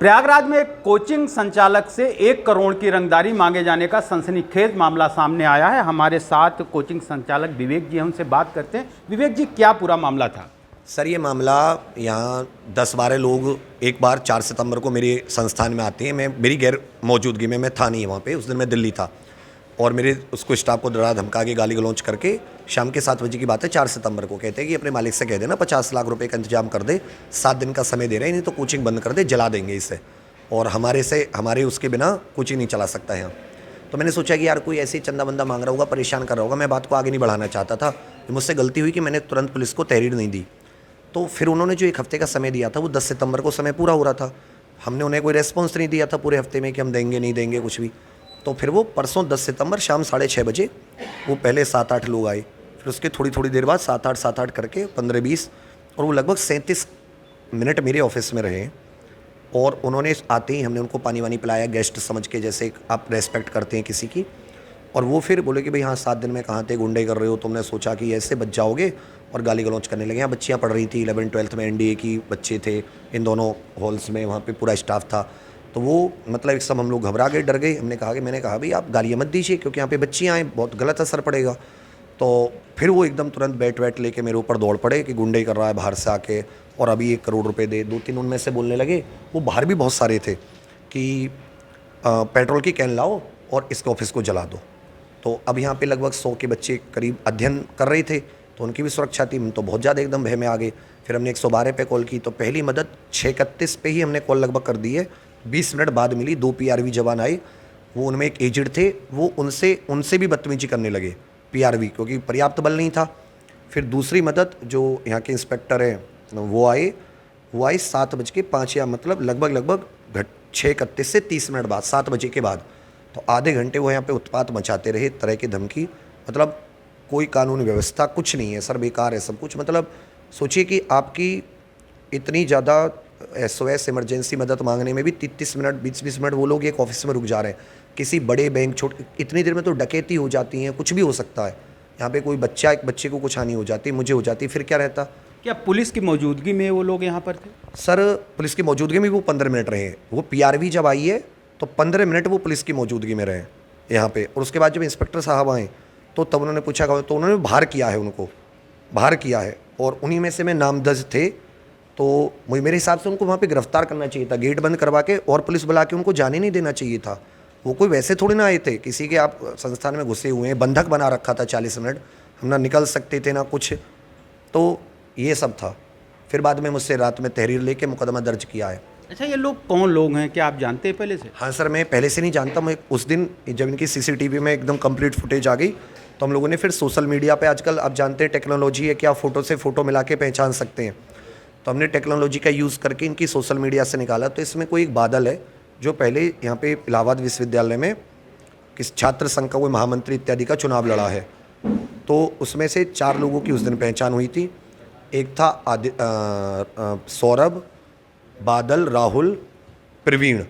प्रयागराज में एक कोचिंग संचालक से 1 करोड़ की रंगदारी मांगे जाने का सनसनीखेज मामला सामने आया है। हमारे साथ कोचिंग संचालक विवेक जी हैं, उनसे बात करते हैं। विवेक जी, क्या पूरा मामला था? सर, ये मामला यहाँ 10-12 लोग एक बार 4 सितंबर को मेरे संस्थान में आते हैं। मेरी गैर मौजूदगी में मैं था नहीं वहाँ पे, उस दिन मैं दिल्ली था, और मेरे उसको स्टाफ को डरा धमका के गाली गलौज करके शाम के 7 बजे की बात है 4 सितंबर को कहते हैं कि अपने मालिक से कह देना 50 लाख रुपए का इंतजाम कर दे, 7 दिन का समय दे रहे हैं, नहीं तो कोचिंग बंद कर दे, जला देंगे इसे, और हमारे उसके बिना कोचिंग नहीं चला सकता है यहाँ। तो मैंने सोचा कि यार कोई ऐसे ही चंदा बंदा मांग रहा होगा, परेशान कर रहा होगा, मैं बात को आगे नहीं बढ़ाना चाहता था। मुझसे गलती हुई कि मैंने तुरंत पुलिस को तहरीर नहीं दी। तो फिर उन्होंने जो 1 हफ्ते का समय दिया था, वो 10 सितंबर को समय पूरा हो रहा था। हमने उन्हें कोई रेस्पॉन्स नहीं दिया था पूरे हफ्ते में कि हम देंगे नहीं देंगे कुछ भी। तो फिर वो परसों 10 सितंबर शाम 6:30 बजे वो पहले 7-8 लोग आए, फिर उसके थोड़ी देर बाद 7-8 करके 15-20, और वो लगभग 37 मिनट मेरे ऑफिस में रहे। और उन्होंने आते ही हमने उनको पानी वानी पिलाया, गेस्ट समझ के, जैसे आप रेस्पेक्ट करते हैं किसी की। और वो फिर बोले कि भाई हाँ 7 दिन में कहाँ थे, गुंडे कर रहे हो, तुमने सोचा कि ऐसे बच जाओगे, और गाली गलौज करने लगे। यहाँ बच्चियाँ पढ़ रही थी, 11th-12th में एनडीए की बच्चे थे इन दोनों हॉल्स में, वहाँ पे पूरा स्टाफ था। तो वो मतलब एक सब हम लोग घबरा गए, डर गए। मैंने कहा भाई आप गालियाँ मत दीजिए, क्योंकि यहाँ पे बच्चियाँ आएँ, बहुत गलत असर पड़ेगा। तो फिर वो एकदम तुरंत बैट लेके मेरे ऊपर दौड़ पड़े कि गुंडे कर रहा है बाहर से आके, और अभी 1 करोड़ रुपए दे। 2-3 उनमें से बोलने लगे, वो बाहर भी बहुत सारे थे, कि पेट्रोल की कैन लाओ और इसके ऑफिस को जला दो। तो अब यहाँ पे लगभग 100 के बच्चे करीब अध्ययन कर रहे थे, तो उनकी भी सुरक्षा थी। तो बहुत ज़्यादा एकदम भय में आ गए। फिर हमने 112 पे कॉल की, तो पहली मदद 6:31 पे ही हमने कॉल लगभग कर दी है। 20 मिनट बाद मिली। 2 पीआरवी जवान आए, वो उनमें एक एजेड थे, वो उनसे भी बदतमीजी करने लगे पीआरवी, क्योंकि पर्याप्त बल नहीं था। फिर दूसरी मदद जो यहाँ के इंस्पेक्टर हैं वो आए 7:05 या मतलब लगभग 6:31 से 30 मिनट बाद, 7 बजे के बाद। तो आधे घंटे वो यहाँ पे उत्पात मचाते रहे, तरह की धमकी, मतलब कोई कानून व्यवस्था कुछ नहीं है सर, बेकार है सब कुछ। मतलब सोचिए कि आपकी इतनी ज़्यादा SOS इमरजेंसी मदद मांगने में भी 30 मिनट 20-20 मिनट वो लोग एक ऑफिस में रुक जा रहे हैं। किसी बड़े बैंक इतनी देर में तो डकैती हो जाती है, कुछ भी हो सकता है। यहाँ पे कोई एक बच्चे को कुछ हानि हो जाती, मुझे हो जाती, फिर क्या रहता। क्या पुलिस की मौजूदगी में वो लोग यहाँ पर थे? सर, पुलिस की मौजूदगी में वो 15 मिनट रहे। वो पीआरवी जब आई है तो 15 मिनट वो पुलिस की मौजूदगी में रहे यहाँ पे। और उसके बाद जब इंस्पेक्टर साहब आए तो तब उन्होंने पूछा, तो उन्होंने बाहर किया है, उनको बाहर किया है, और उन्हीं में से मैं नामजद थे। तो मेरे हिसाब से उनको वहाँ पे गिरफ्तार करना चाहिए था, गेट बंद करवा के, और पुलिस बुला के उनको जाने नहीं देना चाहिए था। वो कोई वैसे थोड़ी ना आए थे, किसी के आप संस्थान में घुसे हुए हैं, बंधक बना रखा था 40 मिनट, हम ना निकल सकते थे ना कुछ। तो ये सब था। फिर बाद में मुझसे रात में तहरीर लेके मुकदमा दर्ज किया है। अच्छा, ये लोग कौन लोग हैं, क्या आप जानते हैं पहले से? हाँ सर, मैं पहले से नहीं जानता। मैं उस दिन जब इनकी CCTV में एकदम कंप्लीट फुटेज आ गई, तो हम लोगों ने फिर सोशल मीडिया पे, आजकल आप जानते हैं टेक्नोलॉजी है, क्या फ़ोटो से फ़ोटो मिला के पहचान सकते हैं, तो हमने टेक्नोलॉजी का यूज़ करके इनकी सोशल मीडिया से निकाला। तो इसमें कोई एक बादल है जो पहले यहाँ पे इलाहाबाद विश्वविद्यालय में किस छात्र संघ का कोई महामंत्री इत्यादि का चुनाव लड़ा है। तो उसमें से 4 लोगों की उस दिन पहचान हुई थी। एक था सौरभ, बादल, राहुल, प्रवीण,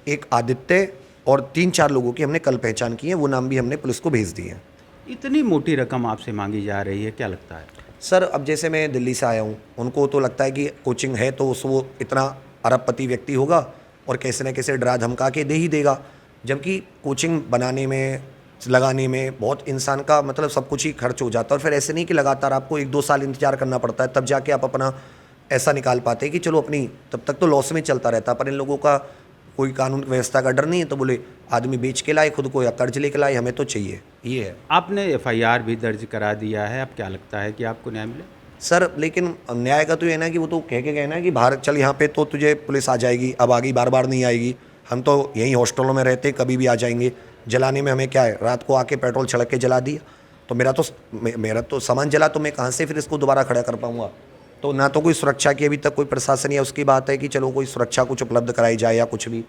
एक आदित्य, और 3-4 लोगों की हमने कल पहचान की है। वो नाम भी हमने पुलिस को भेज दिए हैं। इतनी मोटी रकम आपसे मांगी जा रही है, क्या लगता है? सर, अब जैसे मैं दिल्ली से आया हूँ, उनको तो लगता है कि कोचिंग है तो वो इतना अरबपति व्यक्ति होगा और कैसे न कैसे डरा धमका के दे ही देगा, जबकि कोचिंग बनाने में, लगाने में बहुत इंसान का मतलब सब कुछ ही खर्च हो जाता है। और फिर ऐसे नहीं कि लगातार आपको 1-2 साल इंतजार करना पड़ता है, तब जाके आप अपना ऐसा निकाल पाते हैं कि चलो अपनी, तब तक तो लॉस में चलता रहता। पर इन लोगों का कोई कानून व्यवस्था का डर नहीं है, तो बोले आदमी बेच के लाए खुद को या कर्ज लेके लाए, हमें तो चाहिए, ये है। आपने FIR भी दर्ज करा दिया है, अब क्या लगता है कि आपको न्याय मिले? सर, लेकिन न्याय का तो ये ना कि वो तो कह के गए ना कि बाहर चल, यहाँ पे तो तुझे पुलिस आ जाएगी, अब आगे बार नहीं आएगी, हम तो यहीं हॉस्टलों में रहते, कभी भी आ जाएंगे। जलाने में हमें क्या है, रात को आके पेट्रोल छिड़क के जला दिया, तो मेरा तो सामान जला, तो मैं कहाँ से फिर इसको दोबारा खड़ा कर पाऊँगा। तो ना तो कोई सुरक्षा की अभी तक कोई प्रशासन या उसकी बात है कि चलो कोई सुरक्षा कुछ उपलब्ध कराई जाए या कुछ भी।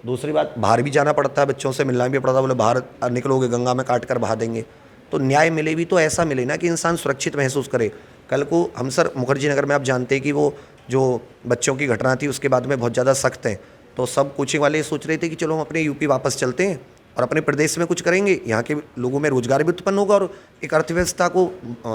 दूसरी बात, बाहर भी जाना पड़ता है, बच्चों से मिलना भी पड़ता है, बोले बाहर निकलोगे गंगा में काट कर बहा देंगे। तो न्याय मिले भी तो ऐसा मिले ना कि इंसान सुरक्षित महसूस करे। कल को हम सर मुखर्जी नगर में, आप जानते हैं कि वो जो बच्चों की घटना थी उसके बाद में बहुत ज़्यादा सख्त हैं, तो सब कोचिंग वाले सोच रहे थे कि चलो हम अपने यूपी वापस चलते हैं और अपने प्रदेश में कुछ करेंगे, यहाँ के लोगों में रोजगार भी उत्पन्न होगा और एक अर्थव्यवस्था को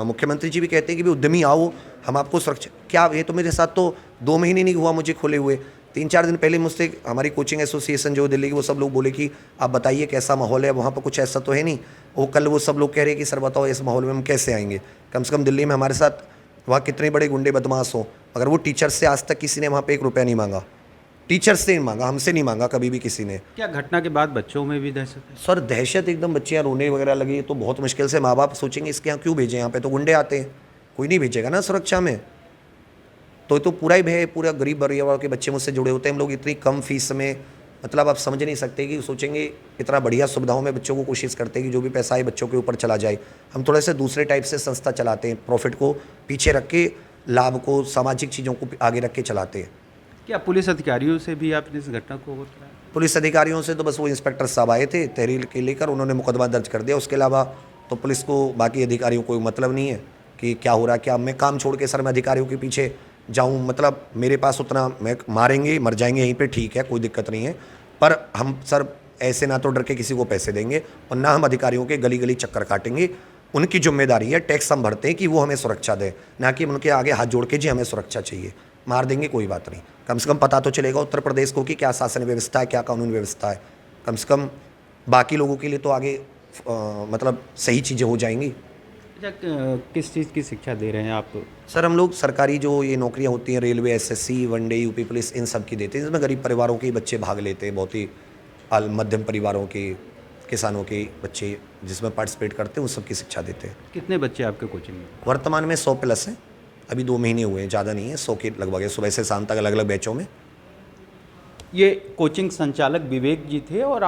मुख्यमंत्री जी भी कहते हैं कि भी उद्यमी आओ, हम आपको सुरक्षा। क्या ये तो मेरे साथ तो 2 महीने नहीं हुआ मुझे खोले हुए, 3-4 दिन पहले मुझसे हमारी कोचिंग एसोसिएशन जो दिल्ली की, वो सब लोग बोले कि आप बताइए कैसा माहौल है वहाँ पर, कुछ ऐसा तो है नहीं। वो कल वो सब लोग कह रहे हैं कि सर बताओ इस माहौल में हम कैसे आएंगे। कम से कम दिल्ली में हमारे साथ वहाँ कितने बड़े गुंडे बदमाश हों, मगर वो टीचर से आज तक किसी ने वहाँ पे 1 रुपया नहीं मांगा। टीचर से नहीं मांगा, हमसे नहीं मांगा कभी भी किसी ने। क्या घटना के बाद बच्चों में भी दहशत है? सर दहशत एकदम, बच्चियाँ रोने वगैरह लगी तो बहुत मुश्किल से माँ बाप सोचेंगे इसके यहाँ क्यों भेजें, यहाँ पे तो गुंडे आते हैं, कोई नहीं भेजेगा ना सुरक्षा में। तो पूरा ही भय, पूरा गरीब परिवार के बच्चे मुझसे जुड़े होते हैं। हम लोग इतनी कम फीस में, मतलब आप समझ नहीं सकते कि सोचेंगे इतना बढ़िया सुविधाओं में बच्चों को कोशिश करते हैं कि जो भी पैसा है बच्चों के ऊपर चला जाए। हम थोड़े से दूसरे टाइप से संस्था चलाते हैं, प्रॉफिट को पीछे रख के, लाभ को, सामाजिक चीज़ों को आगे रख के चलाते हैं। क्या पुलिस अधिकारियों से भी आपने इस घटना को अवगत कराया? पुलिस अधिकारियों से तो बस वो इंस्पेक्टर साहब आए थे तहरीर के लेकर, उन्होंने मुकदमा दर्ज कर दिया। उसके अलावा तो पुलिस को बाकी अधिकारियों को मतलब नहीं है कि क्या हो रहा है। क्या मैं काम छोड़ के सर मैं अधिकारियों के पीछे जाऊं, मतलब मेरे पास उतना, मैं मारेंगे मर जाएंगे यहीं पे, ठीक है कोई दिक्कत नहीं है, पर हम सर ऐसे ना तो डर के किसी को पैसे देंगे और ना हम अधिकारियों के गली गली चक्कर काटेंगे। उनकी जिम्मेदारी है, टैक्स हम भरते हैं कि वो हमें सुरक्षा दें, ना कि उनके आगे हाथ जोड़ के जी हमें सुरक्षा चाहिए। मार देंगे कोई बात नहीं, कम से कम पता तो चलेगा उत्तर प्रदेश को कि क्या शासन व्यवस्था है, क्या कानून व्यवस्था है। कम से कम बाकी लोगों के लिए तो आगे मतलब सही चीज़ें हो जाएंगी। अच्छा, किस चीज़ की शिक्षा दे रहे हैं आप? सर हम लोग सरकारी जो ये नौकरियां होती हैं, railway, SSC, one day, UP police, इन सब की देते हैं, जिसमें गरीब परिवारों के बच्चे भाग लेते हैं, बहुत ही मध्यम परिवारों के, किसानों के बच्चे जिसमें पार्टिसिपेट करते हैं, उन सब की शिक्षा देते हैं। कितने बच्चे आपके कोचिंग में? वर्तमान में 100 प्लस हैं, अभी 2 महीने हुए हैं, ज़्यादा नहीं है, 100 के लगभग है, सुबह से शाम तक अलग अलग बैचों में। ये कोचिंग संचालक विवेक जी थे और